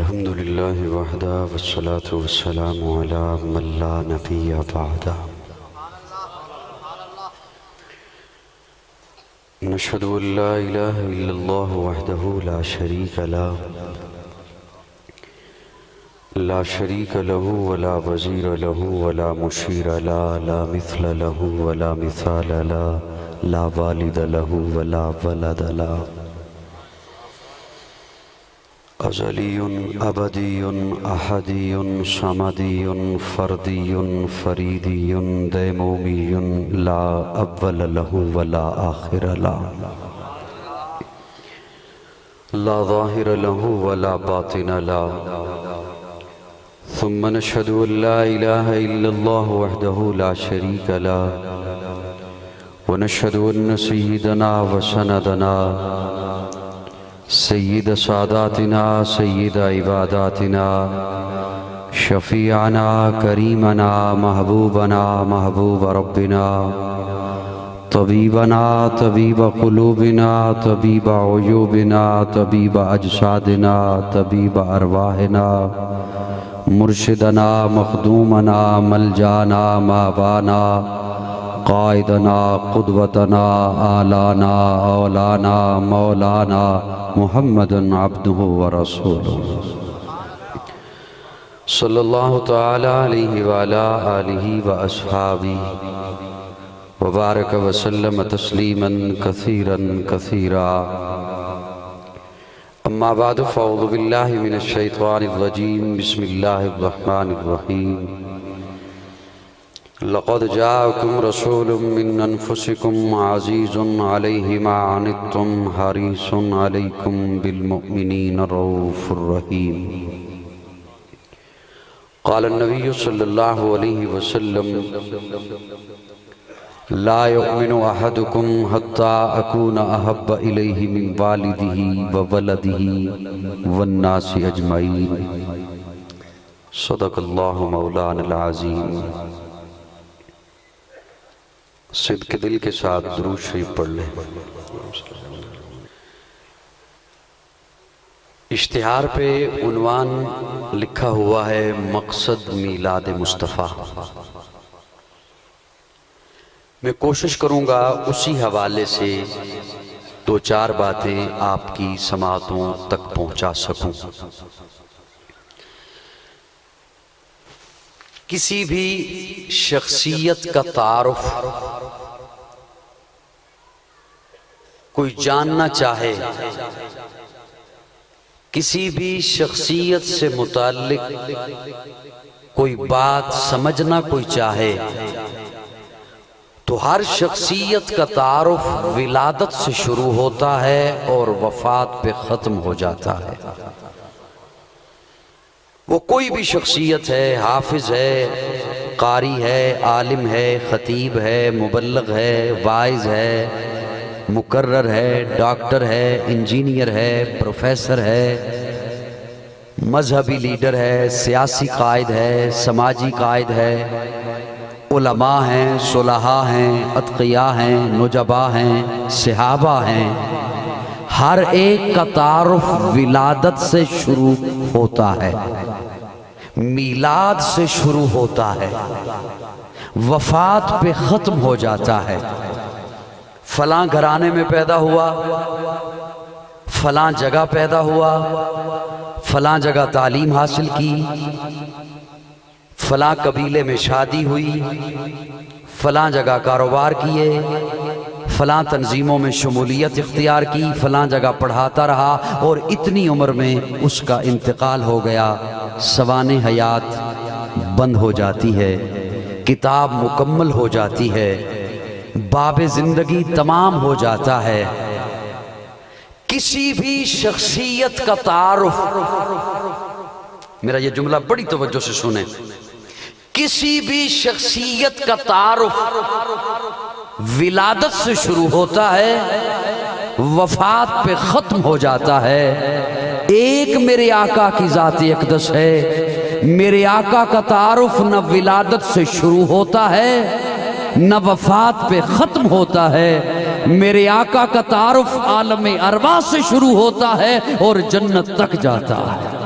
الحمد لله وحده والصلاة والسلام على من لا نبي بعده نشهد أن لا إله إلا الله وحده لا شريك له ولا وزير له ولا مشير له لا مثل له ولا مثال له لا والد له ولا ولد له أزلي أبدي أحدي صمدي فردي فريدي ديمومي لا أول له ولا آخر له لا ظاهر له ولا باطن له ثم نشهد أن لا إله إلا الله وحده لا شريك له ونشهد أن سيدنا وسندنا سيد ساداتنا سيد عباداتنا شفيعنا كريمنا محبوبنا محبوب ربنا طبيبنا طبيب قلوبنا طبيب عيوبنا طبيب أجسادنا طبيب أرواحنا مرشدنا مخدومنا ملجانا مابانا قائدنا قدوتنا آلانا اولانا مولانا محمد عبده ورسوله صلی اللہ تعالی علیہ وعلا آلہ وآصحابہ وبارک وسلم تسلیما کثیرا کثیرا اما بعد فاعوذ باللہ من الشیطان الرجیم بسم اللہ الرحمن الرحیم لقد جاءكم رسول من أنفسكم عزيز عليه ما عنتم حريص عليكم بالمؤمنين رؤوف رحيم قال النبي صلى الله عليه وسلم لا يؤمن أحدكم حتى أكون أحب إليه من والده وولده والناس أجمعين صدق الله مولانا العظيم صدق دل کے ساتھ درود شریف پڑھ لیں۔ اشتہار پہ عنوان لکھا ہوا ہے مقصد میلاد مصطفیٰ۔ میں کوشش کروں گا اسی حوالے سے دو چار باتیں آپ کی سماعتوں تک پہنچا سکوں۔ کسی بھی شخصیت کا تعارف کوئی جاننا چاہے، کسی بھی شخصیت سے متعلق کوئی بات سمجھنا کوئی چاہے تو ہر شخصیت کا تعارف ولادت سے شروع ہوتا ہے اور وفات پہ ختم ہو جاتا ہے۔ وہ کوئی بھی شخصیت ہے، حافظ ہے، قاری ہے، عالم ہے، خطیب ہے، مبلغ ہے، واعظ ہے، مقرر ہے، ڈاکٹر ہے، انجینئر ہے، پروفیسر ہے، مذہبی لیڈر ہے، سیاسی قائد ہے، سماجی قائد ہے، علماء ہیں، صلحاء ہیں، اتقیاء ہیں، نجباء ہیں، صحابہ ہیں، ہر ایک کا تعارف ولادت سے شروع ہوتا ہے، میلاد سے شروع ہوتا ہے، وفات پہ ختم ہو جاتا ہے۔ فلاں گھرانے میں پیدا ہوا، فلاں جگہ پیدا ہوا، فلاں جگہ تعلیم حاصل کی، فلاں قبیلے میں شادی ہوئی، فلاں جگہ کاروبار کیے، فلاں تنظیموں میں شمولیت اختیار کی، فلاں جگہ پڑھاتا رہا اور اتنی عمر میں اس کا انتقال ہو گیا، سوانح حیات بند ہو جاتی ہے، کتاب مکمل ہو جاتی ہے، باب زندگی تمام ہو جاتا ہے۔ کسی بھی شخصیت کا تعارف، میرا یہ جملہ بڑی توجہ سے سنیں، کسی بھی شخصیت کا تعارف ولادت سے شروع ہوتا ہے، وفات پہ ختم ہو جاتا ہے۔ ایک میرے آقا کی ذات اقدس ہے، میرے آقا کا تعارف نہ ولادت سے شروع ہوتا ہے نہ وفات پہ ختم ہوتا ہے، میرے آقا کا تعارف عالم ارواح سے شروع ہوتا ہے اور جنت تک جاتا ہے۔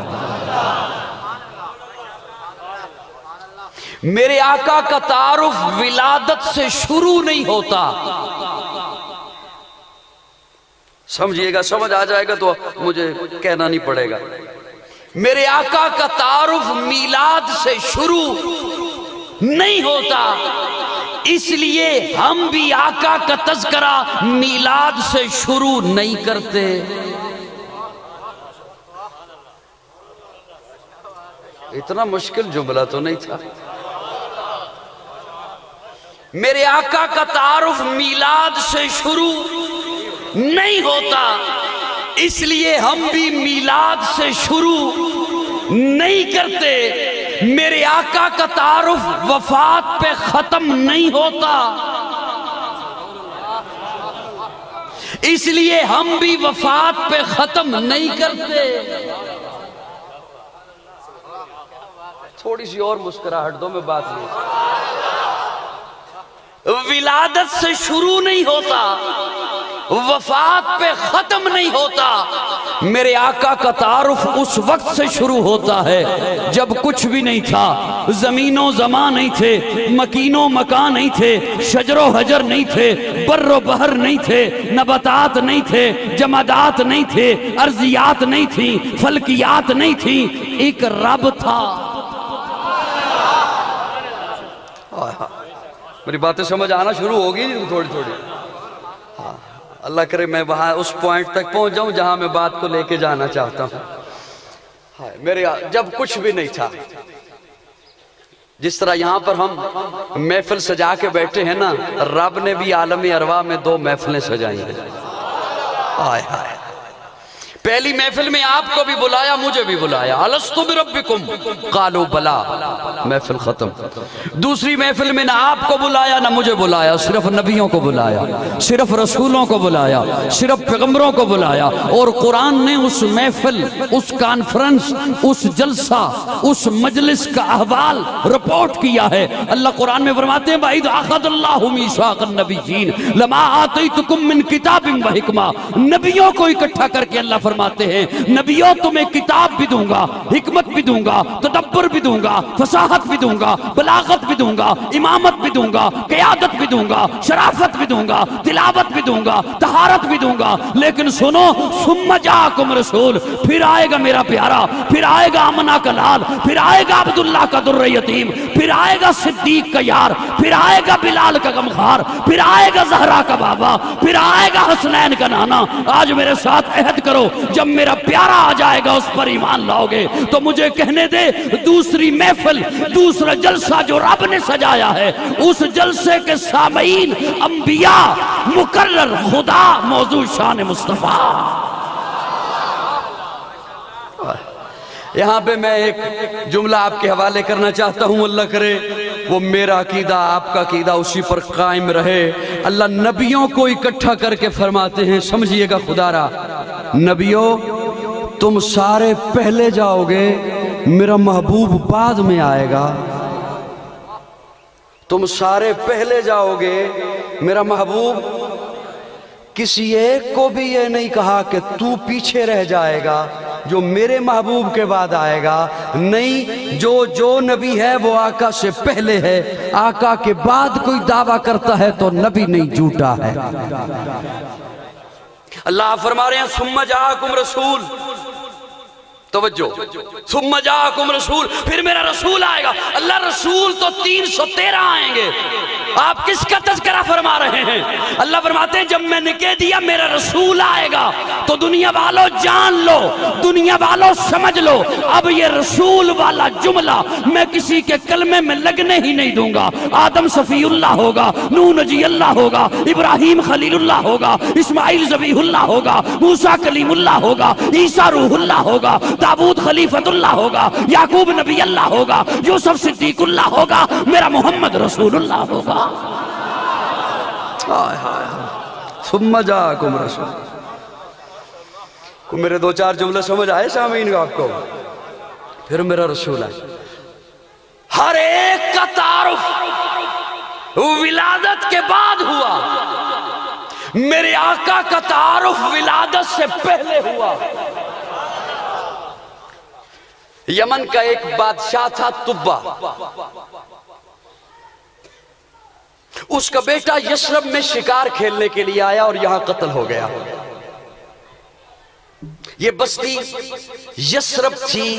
میرے آقا کا تعارف ولادت سے شروع نہیں ہوتا. سمجھئے گا, سمجھ آ جائے گا تو مجھے کہنا نہیں پڑے گا. میرے آقا کا تعارف میلاد سے شروع نہیں ہوتا, اس لیے ہم بھی آقا کا تذکرہ میلاد سے شروع نہیں کرتے. اتنا مشکل جملہ تو نہیں تھا. میرے آقا کا تعارف میلاد سے شروع نہیں ہوتا, اس لیے ہم بھی میلاد سے شروع نہیں کرتے. میرے آقا کا تعارف وفات پہ ختم نہیں ہوتا, اس لیے ہم بھی وفات پہ ختم نہیں کرتے. تھوڑی سی اور مسکراہٹ دو, میں بات نہیں. ولادت سے شروع نہیں ہوتا, وفات پہ ختم نہیں ہوتا. میرے آقا کا تعارف اس وقت سے شروع ہوتا ہے جب کچھ بھی نہیں تھا. زمین و زمان نہیں تھے, مکین و مکان نہیں تھے, شجر و حجر نہیں تھے, بر و بحر نہیں تھے, نباتات نہیں تھے, جمادات نہیں تھے, ارضیات نہیں تھیں, فلکیات نہیں تھیں. ایک رب تھا. میری باتیں سمجھ آنا شروع ہوگی تھوڑی تھوڑی. اللہ کرے میں وہاں اس پوائنٹ تک پہنچ جاؤں جہاں میں بات کو لے کے جانا چاہتا ہوں. میرے جب کچھ بھی نہیں تھا, جس طرح یہاں پر ہم محفل سجا کے بیٹھے ہیں نا, رب نے بھی عالم ارواح میں 2 محفلیں سجائی ہیں. آئے ہائے, پہلی محفل میں آپ کو بھی بلایا, مجھے بھی بلایا. الستو بربکم قالوا بلا, محفل ختم. دوسری محفل میں نہ آپ کو بلایا نہ مجھے بلایا, صرف نبیوں کو بلایا, صرف رسولوں کو بلایا, صرف پیغمبروں کو بلایا. اور قرآن نے اس محفل, اس کانفرنس, اس جلسہ, اس مجلس کا احوال رپورٹ کیا ہے. اللہ قرآن میں فرماتے ہیں وَإِذْ أَخَذَ اللَّهُ مِيثَاقَ النَّبِيِّينَ لَمَا آتَيْتُكُم مِّن كِتَابٍ وَحِكْمَةٍ. نبیوں کو اکٹھا کر کے اللہ فرماتے ہیں نبیوں تمہیں کتاب بھی دوں گا, حکمت بھی دوں گا, تدبر بھی دوں گا, فصاحت بھی دوں گا, بلاغت بھی دوں گا, امامت بھی دوں گا, قیادت بھی دوں گا, شرافت بھی دوں گا, تلاوت بھی دوں گا, طہارت بھی دوں گا. لیکن سنو, ثم جاءکم رسول, پھر آئے گا میرا پیارا, پھر آئے گا آمنہ کا لال, پھر آئے گا عبداللہ کا در یتیم, پھر آئے گا صدیق کا یار, پھر آئے گا بلال کا غمخوار, پھر آئے گا زہرا کا بابا, پھر آئے گا حسنین کا نانا. آج میرے ساتھ عہد کرو, جب میرا پیارا آ جائے گا اس پر ایمان لاؤ گے. تو مجھے کہنے دے, دوسری محفل, دوسرا جلسہ جو رب نے سجایا ہے, اس جلسے کے سامعین انبیاء, مقرر, خدا, موضوع شان مصطفیٰ. یہاں پہ میں ایک جملہ آپ کے حوالے کرنا چاہتا ہوں, اللہ کرے وہ میرا عقیدہ, آپ کا عقیدہ اسی پر قائم رہے. اللہ نبیوں کو اکٹھا کر کے فرماتے ہیں, سمجھئے گا خدا را, نبیوں تم سارے پہلے جاؤ گے, میرا محبوب بعد میں آئے گا. تم سارے پہلے جاؤ گے, میرا محبوب. کسی ایک کو بھی یہ نہیں کہا کہ تو پیچھے رہ جائے گا جو میرے محبوب کے بعد آئے گا. نہیں, جو نبی ہے وہ آقا سے پہلے ہے, آقا کے بعد کوئی دعویٰ کرتا ہے تو نبی نہیں, جھوٹا ہے. اللہ فرما رہے ہیں ثم جاءکم رسول, توجہ, ثم جاءکم رسول, پھر میرا رسول آئے گا. اللہ رسول تو 313 آئیں گے, آپ کس کا تذکرہ فرما رہے ہیں؟ اللہ فرماتے ہیں جب میں نے کہہ دیا میرا رسول آئے گا تو دنیا والوں جان لو, دنیا والوں سمجھ لو, اب یہ رسول والا جملہ میں کسی کے کلمے میں لگنے ہی نہیں دوں گا. آدم صفی اللہ ہوگا, نوح نجی اللہ ہوگا, ابراہیم خلیل اللہ ہوگا, اسماعیل ذبیح اللہ ہوگا, موسیٰ کلیم اللہ ہوگا, عیسیٰ روح اللہ ہوگا, داؤد خلیفت اللہ ہوگا, یعقوب نبی اللہ ہوگا, یوسف صدیق اللہ ہوگا, میرا محمد رسول اللہ ہوگا. ثم جاءکم رسول. کو میرے 2-4 جملے سمجھ آئے سامعین کو آپ کو؟ پھر میرا رسول آئے. ہر ایک کا تعارف ولادت کے بعد ہوا, میرے آقا کا تعارف ولادت سے پہلے ہوا. یمن کا ایک بادشاہ تھا تبا, اس کا بیٹا یثرب میں شکار کھیلنے کے لیے آیا اور یہاں قتل ہو گیا۔ یہ بستی یثرب تھی،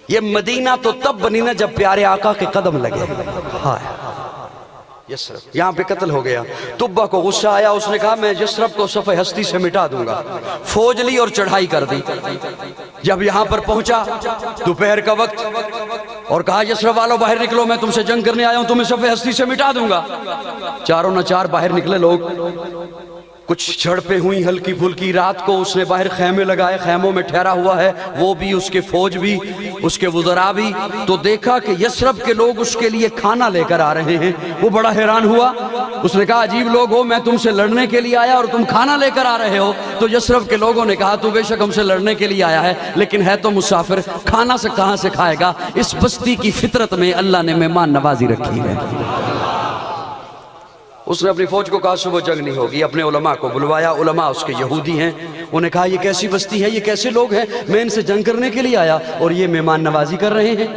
یہ مدینہ تو تب بنی نا جب پیارے آقا کے قدم لگے۔ یثرب یہاں پہ قتل ہو گیا۔ تبا کو غصہ آیا، اس نے کہا میں یثرب کو صفحہ ہستی سے مٹا دوں گا۔ فوج لی اور چڑھائی کر دی۔ جب یہاں پر پہنچا دوپہر کا وقت اور کہا یثرب والو باہر نکلو، میں تم سے جنگ کرنے آیا ہوں، تمہیں صفحہ ہستی سے مٹا دوں گا۔ چاروں نہ چار باہر نکلے لوگ، کچھ جھڑپیں ہوئی ہلکی پھلکی۔ رات کو اس نے باہر خیمے لگائے، خیموں میں ٹھہرا ہوا ہے، وہ بھی، اس کے فوج بھی، اس کے وزراء بھی۔ تو دیکھا کہ یثرب کے لوگ اس کے لیے کھانا لے کر آ رہے ہیں۔ وہ بڑا حیران ہوا، اس نے کہا عجیب لوگ ہو، میں تم سے لڑنے کے لیے آیا اور تم کھانا لے کر آ رہے ہو۔ تو یثرب کے لوگوں نے کہا تو بے شک ہم سے لڑنے کے لیے آیا ہے، لیکن ہے تو مسافر، کھانا سے کہاں سے کھائے گا؟ اس بستی کی فطرت میں اللہ نے مہمان نوازی رکھی ہے۔ اس نے اپنی فوج کو کہا صبح جنگ نہیں ہوگی۔ اپنے علماء کو بلوایا، علماء اس کے یہودی ہیں، انہوں نے کہا یہ کیسی بستی ہے، یہ کیسے لوگ ہیں، میں ان سے جنگ کرنے کے لیے آیا اور یہ مہمان نوازی کر رہے ہیں۔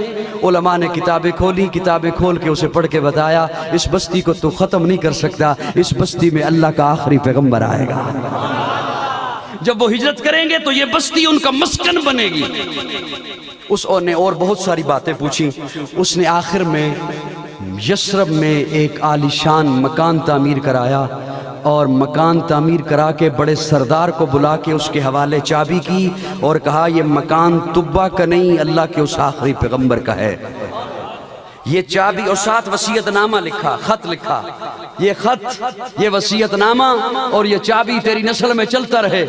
علماء نے کتابیں کھولی، کتابیں کھول کے اسے پڑھ کے بتایا اس بستی کو تو ختم نہیں کر سکتا، اس بستی میں اللہ کا آخری پیغمبر آئے گا۔ جب وہ ہجرت کریں گے تو یہ بستی ان کا مسکن بنے گی۔ اس نے اور بہت ساری باتیں پوچھی۔ اس نے آخر میں یثرب میں ایک عالیشان مکان تعمیر کرایا اور مکان تعمیر کرا کے بڑے سردار کو بلا کے اس کے حوالے چابی کی اور کہا یہ مکان تبا کا نہیں، اللہ کے اس آخری پیغمبر کا ہے۔ یہ چابی اور ساتھ وصیت نامہ لکھا، خط لکھا، یہ خط، یہ وصیت نامہ اور یہ چابی تیری نسل میں چلتا رہے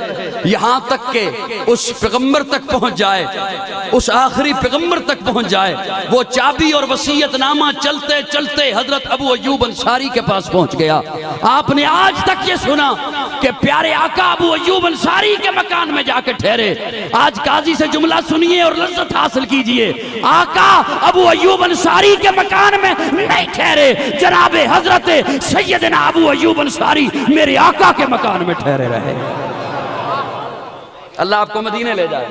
یہاں تک کہ اس پیغمبر تک پہنچ جائے، اس آخری پیغمبر تک پہنچ جائے۔ وہ چابی اور وصیت نامہ چلتے چلتے حضرت ابو ایوب انصاری کے پاس پہنچ گیا۔ آپ نے آج تک یہ سنا کہ پیارے آقا ابو ایوب انصاری کے مکان میں جا کے ٹھہرے۔ آج قاضی سے جملہ سنیے اور لذت حاصل کیجئے، آقا ابو ایوب انصاری کے مکان میں نہیں ٹھہرے، جناب حضرت سیدنا ابو ایوب انصاری میرے آقا کے مکان میں ٹھہرے رہے۔ اللہ آپ کو مدینے لے جائے۔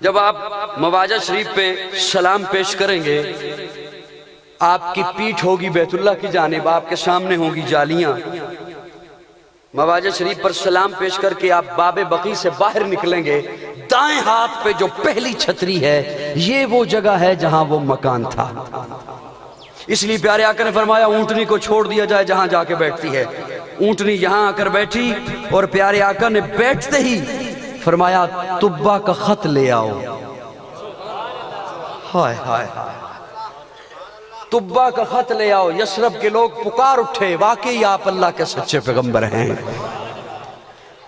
جب آپ مواجہ شریف پہ سلام پیش کریں گے، آپ کی پیٹھ ہوگی بیت اللہ کی جانب، آپ کے سامنے ہوں گی جالیاں۔ مواجہ شریف پر سلام پیش کر کے آپ باب بقی سے باہر نکلیں گے، دائیں ہاتھ پہ جو پہلی چھتری ہے یہ وہ جگہ ہے جہاں وہ مکان تھا۔ اس لیے پیارے آقا نے فرمایا اونٹنی کو چھوڑ دیا جائے جہاں جا کے بیٹھتی ہے۔ اونٹنی یہاں آ کر بیٹھی اور پیارے آقا نے بیٹھتے ہی فرمایا تبا کا خط لے آؤ۔ ہائے ہائے تبا کا خط لے آؤ۔ یثرب کے لوگ پکار اٹھے، واقعی آپ اللہ کے سچے پیغمبر ہیں۔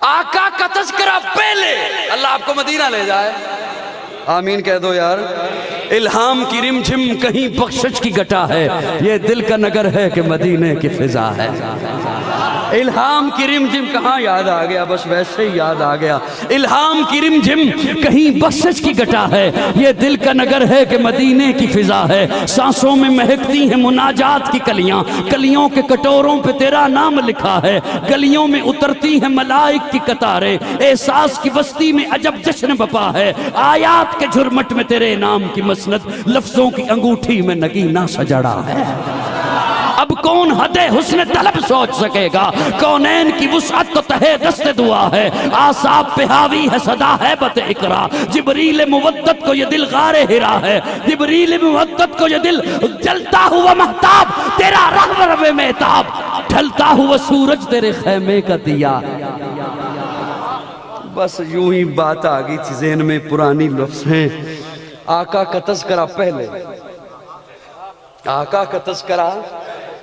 آقا کا تذکرہ پہلے، اللہ آپ کو مدینہ لے جائے۔ آمین کہہ دو یار۔ الہام کی رم جھم کہیں بخشش کی گٹا ہے، یہ دل کا نگر ہے کہ مدینے کی فضا ہے۔ الہام کی رم جھم کہاں یاد آ گیا، بس ویسے ہی یاد آ گیا۔ الہام کی رم جھم کہیں بخشش کی گٹا ہے، یہ دل کا نگر ہے کہ مدینے کی فضا ہے۔ سانسوں میں مہکتی ہیں مناجات کی کلیاں، کلیوں کے کٹوروں پہ تیرا نام لکھا ہے۔ گلیوں میں اترتی ہیں ملائک کی قطاریں، احساس کی بستی میں عجب جشن بپا ہے۔ آیات کے جھرمٹ میں تیرے نام کی مسند، لفظوں کی انگوٹھی میں نگینہ سجڑا ہے۔ اب کون حد حسن طلب سوچ سکے گا، کونین کی وسعت تو تہے دست دعا ہے۔ آساب پہ حاوی ہے صدا ہیبت اقرا، جبریل مودت کو یہ دل غار ہرا ہے۔ جبریل مودت کو یہ دل جلتا ہوا مہتاب، تیرا رغب مہتاب، ڈھلتا ہوا سورج تیرے خیمے کا دیا۔ بس یوں ہی بات آ گئی تھی ذہن میں، پرانی لفظ ہیں۔ آقا کا تذکرہ پہلے، آقا کا تذکرہ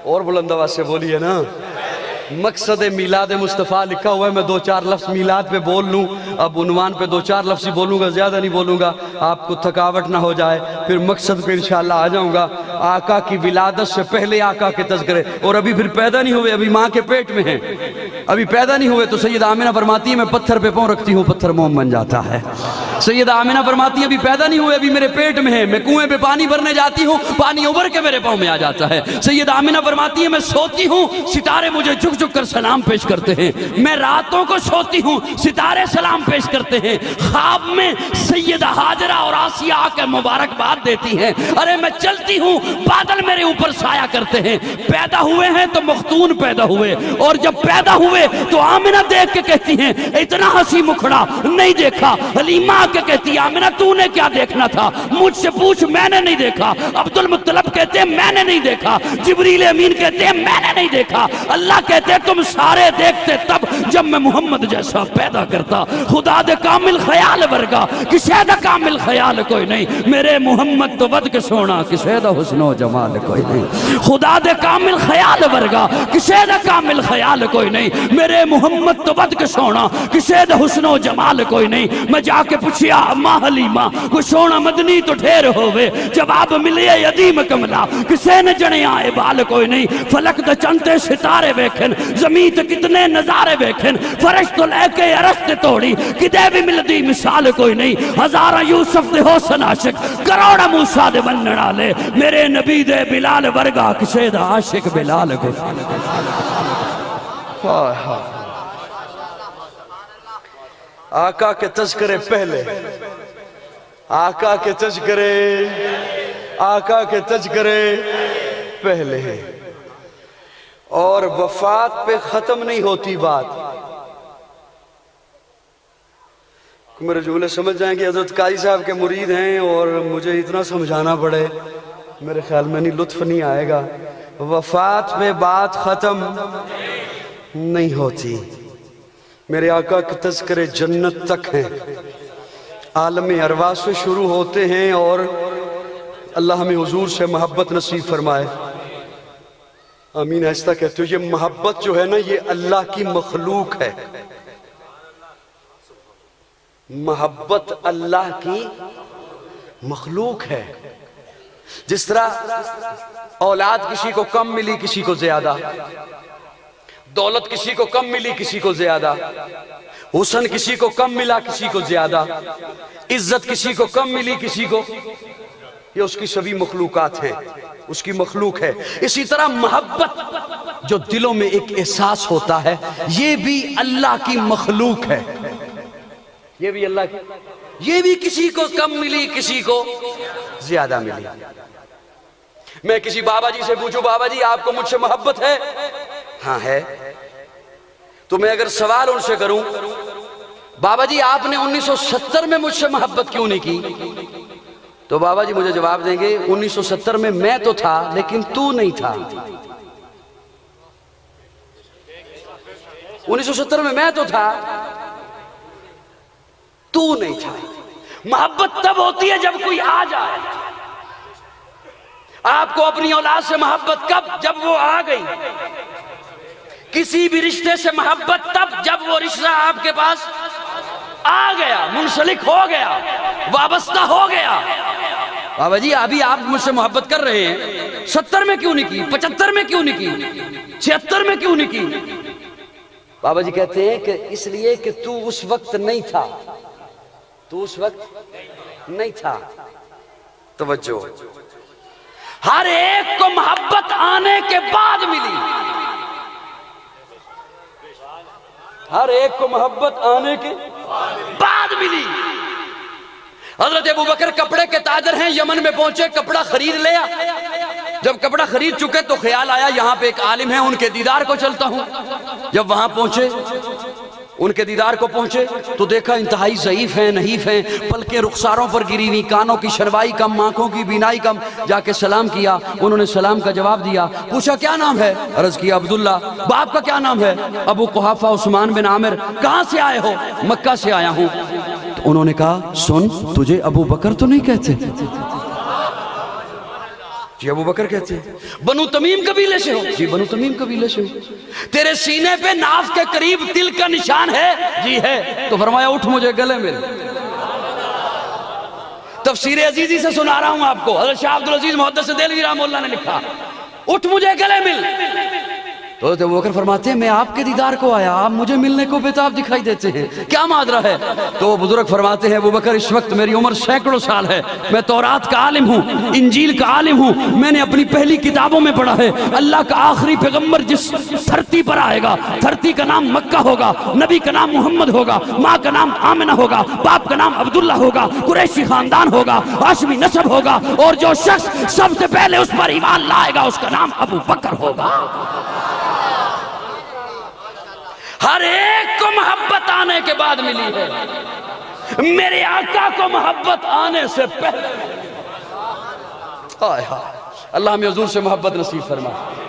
اور بلند آواز سے بولیے نا۔ مقصد میلاد مصطفیٰ لکھا ہوا ہے، میں دو چار لفظ میلاد پہ بول لوں، اب عنوان پہ دو چار لفظ ہی بولوں گا، زیادہ نہیں بولوں گا، آپ کو تھکاوٹ نہ ہو جائے، پھر مقصد پہ انشاءاللہ آ جاؤں گا۔ آقا کی ولادت سے پہلے آقا کے تذکرے، اور ابھی پھر پیدا نہیں ہوئے، ابھی ماں کے پیٹ میں ہیں، ابھی پیدا نہیں ہوئے، تو سید آمنہ فرماتی ہے میں پتھر پہ پاؤں رکھتی ہوں پتھر موم بن جاتا ہے۔ سیدہ آمنہ فرماتی ہے ابھی پیدا نہیں ہوئے، ابھی میرے پیٹ میں ہے، میں کنویں پہ پانی بھرنے جاتی ہوں، پانی ابھر کے میرے پاؤں میں آ جاتا ہے۔ سیدہ آمنہ فرماتی ہے میں سوتی ہوں، ستارے مجھے جھک جھک کر سلام پیش کرتے ہیں، میں راتوں کو سوتی ہوں، ستارے سلام پیش کرتے ہیں، خواب میں سیدہ ہاجرہ اور آسیہ آ کے مبارکباد دیتی ہیں، ارے میں چلتی ہوں بادل میرے اوپر سایہ کرتے ہیں۔ پیدا ہوئے ہیں تو مختون پیدا ہوئے، اور جب پیدا ہوئے تو آمنہ دیکھ کے کہتی ہیں اتنا ہنسی مکھڑا نہیں دیکھا۔ حلیمہ آ کے کہتی ہے آمنہ تو نے کیا دیکھنا تھا، مجھ سے پوچھ میں نے نہیں دیکھا۔ عبدالمطلب کہتے ہیں میں نے نہیں دیکھا، جبریل امین کہتے ہیں میں نے نہیں دیکھا، اللہ کہتے ہیں تم سارے دیکھتے تب جب میں محمد جیسا پیدا کرتا۔ خدا دے کامل خیال ورگا کسے دا کامل خیال کوئی نہیں، میرے محمد تو ود کے سونا کسے دا حسن و جمال کوئی نہیں۔ خدا دے کامل خیال ورگا کسے دا کامل خیال کوئی نہیں، میرے محمد تو ود کے سونا کسے دا حسن و جمال کوئی نہیں۔ میں جا کے پوچھیا ماں حلیمہ کوئی سونا مدنی تو ڈھیر ہوئے، جواب ملے یدیم کملا کسے نے جنے آئے بال کوئی نہیں۔ فلک دے چنتے ستارے ویکھن، زمین تے کتنے نظارے ویکھن، فرش تو لے کے عرش تے توڑی کدے بھی ملدی مثال کوئی نہیں۔ ہزارہ یوسف دے حسن عاشق، کروڑا موسیٰ دے بنن والے، میرے نبی دے بلال ورگا کسے دا عاشق بلال کوئی آقا کے تذکرے پہلے، آقا کے تذکرے، آقا کے تذکرے پہلے، اور وفات پہ ختم نہیں ہوتی بات۔ میرے جملے سمجھ جائیں کہ حضرت قاری صاحب کے مرید ہیں اور مجھے اتنا سمجھانا پڑے، میرے خیال میں نہیں لطف نہیں آئے گا۔ وفات پہ بات ختم نہیں ہوتی، میرے آقا کے تذکرے جنت تک ہیں، عالم ارواح سے شروع ہوتے ہیں، اور اللہ ہمیں حضور سے محبت نصیب فرمائے، آمین۔ ایسا کہتے ہو یہ محبت جو ہے نا یہ اللہ کی مخلوق ہے، محبت اللہ کی مخلوق ہے۔ جس طرح اولاد کسی کو کم ملی کسی کو زیادہ، دولت کسی کو کم ملی کسی کو زیادہ، حسن کسی کو کم ملا کسی کو زیادہ، عزت کسی کو کم ملی کسی کو، یہ اس کی سبھی مخلوقات ہیں، اس کی مخلوق ہے۔ اسی طرح محبت جو دلوں میں ایک احساس ہوتا ہے یہ بھی اللہ کی مخلوق ہے، یہ بھی اللہ کی، یہ بھی کسی کو کم ملی کسی کو زیادہ ملی۔ میں کسی بابا جی سے پوچھوں بابا جی آپ کو مجھ سے محبت ہے؟ ہاں ہے۔ تو میں اگر سوال ان سے کروں بابا جی آپ نے 1970 میں مجھ سے محبت کیوں نہیں کی، تو بابا جی مجھے جواب دیں گے 1970 میں تو تھا لیکن تو نہیں تھا۔ 1970 میں تو تھا، تو نہیں تھا۔ محبت تب ہوتی ہے جب کوئی آ جائے۔ آپ کو اپنی اولاد سے محبت کب؟ جب وہ آ گئی۔ کسی بھی رشتے سے محبت تب جب وہ رشتہ آپ کے پاس آ گیا، منسلک ہو گیا، وابستہ ہو گیا۔ بابا جی ابھی آپ مجھ سے محبت کر رہے ہیں، 70 میں کیوں نہیں کی، 75 میں کیوں نہیں کی، 76 میں کیوں نہیں کی؟ بابا جی کہتے ہیں کہ اس لیے کہ تو اس وقت نہیں تھا، تو اس وقت نہیں تھا۔ توجہ، ہر ایک کو محبت آنے کے بعد ملی، ہر ایک کو محبت آنے کے بعد ملی۔ حضرت ابوبکر کپڑے کے تاجر ہیں، یمن میں پہنچے، کپڑا خرید لیا۔ جب کپڑا خرید چکے تو خیال آیا یہاں پہ ایک عالم ہے، ان کے دیدار کو چلتا ہوں۔ جب وہاں پہنچے، ان کے دیدار کو پہنچے تو دیکھا انتہائی ضعیف ہیں، نحیف ہیں، پلکیں رخساروں پر گری ہوئی، کانوں کی شنوائی کم، آنکھوں کی بینائی کم۔ جا کے سلام کیا، انہوں نے سلام کا جواب دیا، پوچھا کیا نام ہے؟ عرض کیا عبداللہ۔ باپ کا کیا نام ہے؟ ابو قحافہ عثمان بن عامر۔ کہاں سے آئے ہو؟ مکہ سے آیا ہوں۔ تو انہوں نے کہا سن، تجھے ابو بکر تو نہیں کہتے؟ جی ابو بکر کہتے ہیں۔ بنو تمیم قبیلے سے ہو؟ جی بنو تمیم قبیلے سے ہو۔ تیرے سینے پہ ناف کے قریب تل کا نشان ہے؟ جی ہے۔ تو فرمایا اٹھ مجھے گلے مل۔ تفسیر عزیزی سے سنا رہا ہوں آپ کو، حضرت شاہ عبدالعزیز محدث دہلوی رحمہ اللہ نے لکھا، اٹھ مجھے گلے مل۔ تو ابو بکر فرماتے ہیں میں آپ کے دیدار کو آیا، آپ مجھے ملنے کو بےتاب دکھائی دیتے ہیں، کیا ماجرا ہے؟ تو وہ بزرگ فرماتے ہیں ابو بکر اس وقت میری عمر سینکڑوں سال ہے، میں تورات کا عالم ہوں، انجیل کا عالم ہوں، میں نے اپنی پہلی کتابوں میں پڑھا ہے اللہ کا آخری پیغمبر جس دھرتی پر آئے گا، دھرتی کا نام مکہ ہوگا، نبی کا نام محمد ہوگا، ماں کا نام آمنہ ہوگا، باپ کا نام عبداللہ ہوگا، قریشی خاندان ہوگا، ہاشمی نسب ہوگا، اور جو شخص سب سے پہلے اس پر ایمان لائے گا اس کا نام ابو بکر ہوگا۔ ہر ایک کو محبت آنے کے بعد ملی ہے، میرے آقا کو محبت آنے سے پہلے۔ اللہ ہمیں حضور سے محبت نصیب فرمائے۔